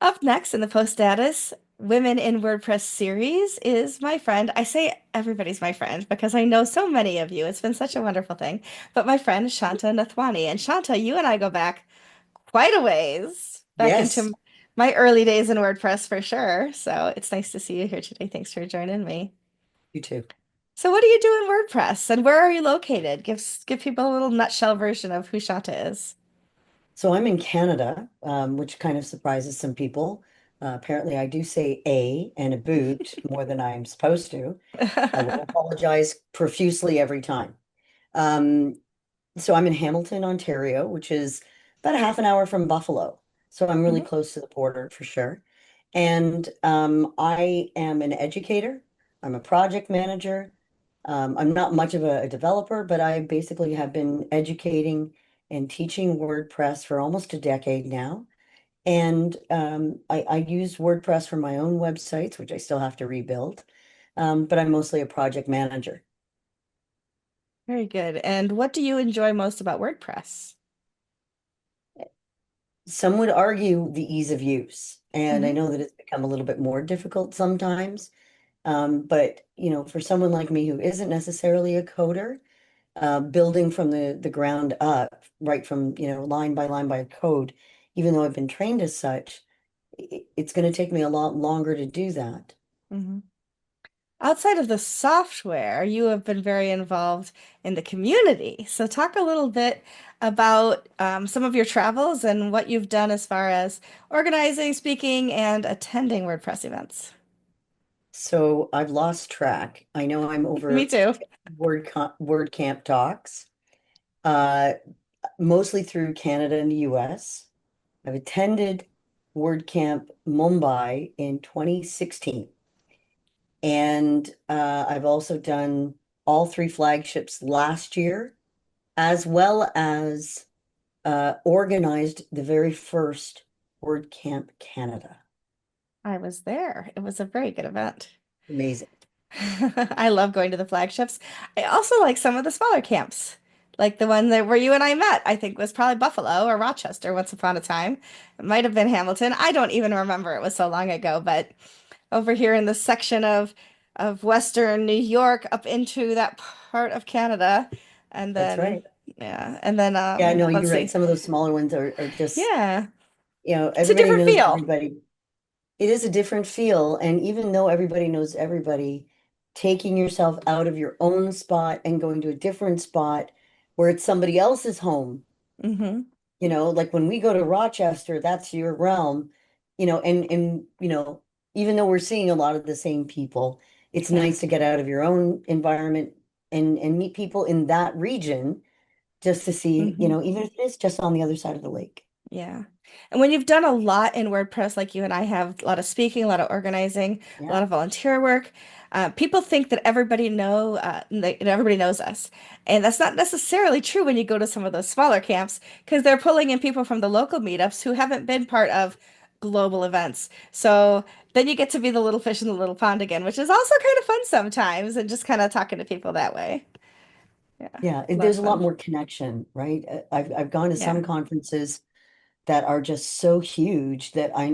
Up next in the post status Women in WordPress series is my friend. I say everybody's my friend because I know so many of you. It's been such a wonderful thing. But my friend Shanta Nathwani. And Shanta, you and I go back quite a ways, back Yes, into my early days in WordPress for sure. So it's nice to see you here today. Thanks for joining me. you too. So what do you do in WordPress and where are you located? Give people a little nutshell version of who Shanta is. So I'm in Canada, which kind of surprises some people. Apparently, I do say a and a boot more than I'm supposed to. I will apologize profusely every time. Um, so I'm in Hamilton, Ontario, which is about a half an hour from Buffalo. So I'm really Mhm. close to the border for sure. And I am an educator. I'm a project manager. I'm not much of a developer, but I basically have been educating and teaching WordPress for almost a decade now. And I use WordPress for my own websites, which I still have to rebuild. But I'm mostly a project manager. Very good. And what do you enjoy most about WordPress? Some would argue the ease of use. And I Mhm. know that it's become a little bit more difficult sometimes. But for someone like me who isn't necessarily a coder, building from the ground up, right from, line by line by code, even though I've been trained as such, it's going to take me a lot longer to do that. Mhm. Outside of the software, you have been very involved in the community. So talk a little bit about some of your travels and what you've done as far as organizing, speaking, and attending WordPress events. So I've lost track. I know I'm Me over too. WordCamp talks, uh, mostly through Canada and the US. I've attended WordCamp Mumbai in 2016. And I've also done all three flagships last year, as well as organized the very first WordCamp Canada. I was there. It was a very good event. Amazing. I love going to the flagships. I also like some of the smaller camps, like the one that where you and I met, I think was probably Buffalo or Rochester once upon a time. It might have been Hamilton. I don't even remember. It was so long ago, but over here in the section of Western New York up into that part of Canada. And That's then right. yeah, and then Yeah, no, let's you're right. see. Some of those smaller ones are just, Yeah. It's a everybody different knows feel. everybody. It is a different feel. And even though everybody knows everybody, taking yourself out of your own spot and going to a different spot where it's somebody else's home. Hmm. Like when we go to Rochester, that's your realm, and even though we're seeing a lot of the same people, it's Yeah. nice to get out of your own environment and meet people in that region just to see, Hmm. even if it is just on the other side of the lake. Yeah. And when you've done a lot in WordPress, like you and I have, a lot of speaking, a lot of organizing, a lot Yeah, of volunteer work, people think that everybody knows us. And that's not necessarily true when you go to some of those smaller camps, because they're pulling in people from the local meetups who haven't been part of global events. So then you get to be the little fish in the little pond again, which is also kind of fun sometimes, and just kind of talking to people that way. Yeah, yeah. a lot of There's a lot fun. more connection, right? I've gone to Yeah. some conferences that are just so huge that I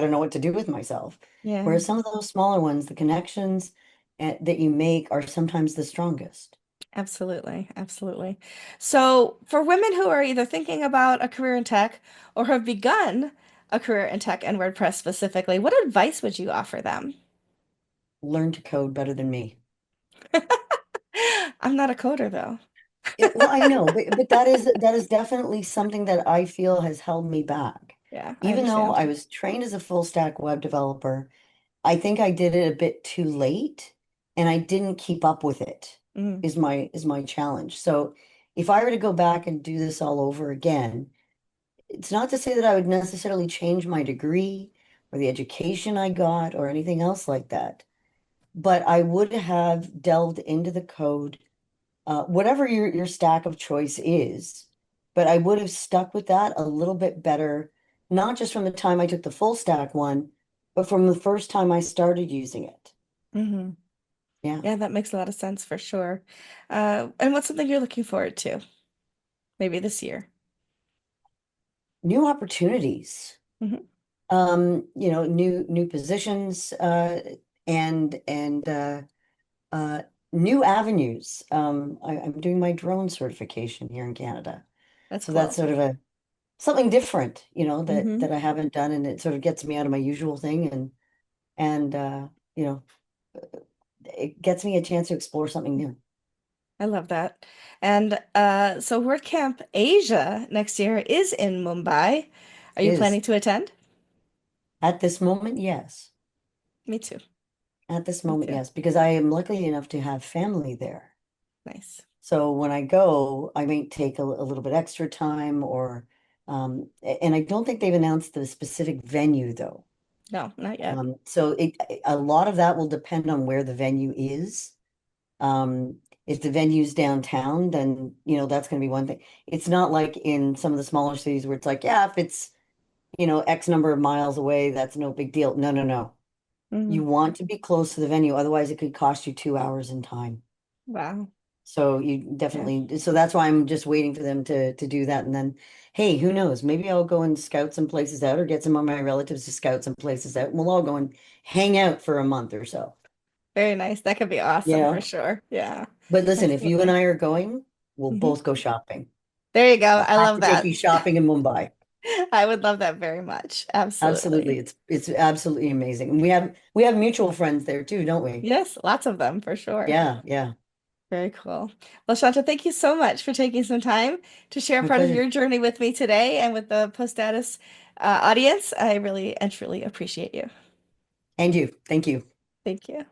don't know what to do with myself. Yeah. Whereas some of those smaller ones, the connections that you make are sometimes the strongest. Absolutely, absolutely. So, for women who are either thinking about a career in tech or have begun a career in tech and WordPress specifically, what advice would you offer them? Learn to code better than me. I'm not a coder though. Well, I know, but that is definitely something that I feel has held me back. Yeah, I Even though understand. I was trained as a full stack web developer, I think I did it a bit too late and I didn't keep up with it Mm, is my challenge. So if I were to go back and do this all over again, it's not to say that I would necessarily change my degree or the education I got or anything else like that, but I would have delved into the code, whatever your stack of choice is. But I would have stuck with that a little bit better, not just from the time I took the full stack one, but from the first time I started using it. hmm. Yeah. Yeah, that makes a lot of sense for sure. And what's something you're looking forward to? Maybe this year. New opportunities. Hmm. New positions, and uh, new avenues. I'm doing my drone certification here in Canada. That's So that's cool. sort of a something different, that Hmm. I haven't done, and it sort of gets me out of my usual thing, and you know, it gets me a chance to explore something new. I love that. And so WordCamp Asia next year is in Mumbai. Are you Is planning to attend? at this moment, yes. Me too. At this Me moment, too. yes, because I am lucky enough to have family there. Nice. So when I go, I may take a little bit extra time, and I don't think they've announced the specific venue though. No, not yet. A lot of that will depend on where the venue is. If the venue's downtown, then that's going to be one thing. It's not like in some of the smaller cities where it's like, yeah, if it's X number of miles away, that's no big deal. No, no, no. You Hmm. want to be close to the venue, otherwise it could cost you 2 hours in time. Wow. So you Yeah. definitely, so that's why I'm just waiting for them to do that. And then, hey, who knows? Maybe I'll go and scout some places out or get some of my relatives to scout some places out. And we'll all go and hang out for a month or so. Very nice. That could be You awesome for know? sure. Yeah. But listen, if you and Absolutely. I are going, we'll Hmm. both go shopping. There you go. I'll I have love to take that. you shopping in Mumbai. I would love that very much. Absolutely. Absolutely. It's absolutely amazing. And we have mutual friends there too, don't we? Yes, lots of them for sure. Yeah, yeah. Very cool. Well, Shanta, thank you so much for taking some time to share My part of pleasure. your journey with me today and with the Post Status audience. I really and truly appreciate you. And you. Thank you. Thank you.